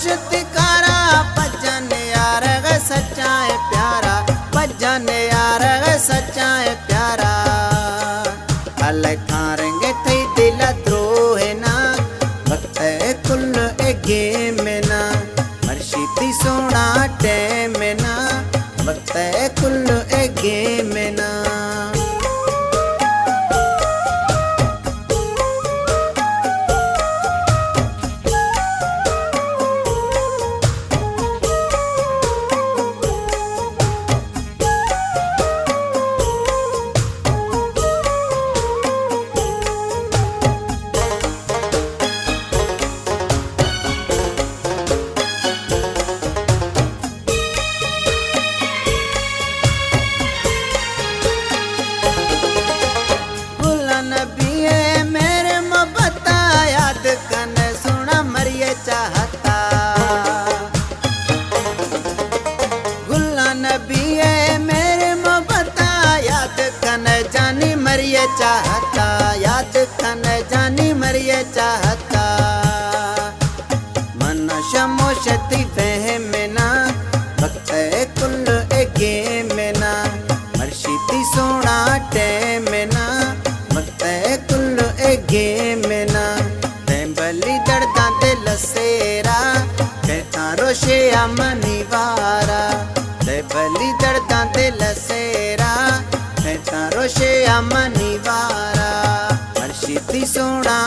तिकारा भजन यार ग सच्चा है प्यारा, भजन यार ग सच्चा है प्यारा। अल खारेंगे थई दिल द्रोह ना वक्त कुल गेम ना, मर्शिदी सोना टैम ना वक्त कुल गेम ना। चाहता गुल्ला नबी है मेरे मोहब्बता, याद कन जानी मरिए चाहता, याद कन जानी मरिए चाहता। मन शमोशती फहम ना वक्त कुल गेम ना, मर्शिदी सोना टैम ना वक्त कुल गेम ना। बली दर्दां ते लसेरा कहता रोशे अमनी वारा, ते बली दर्दां ते लसेरा कहता रोशे अमनी वारा। मर्शिदी सोना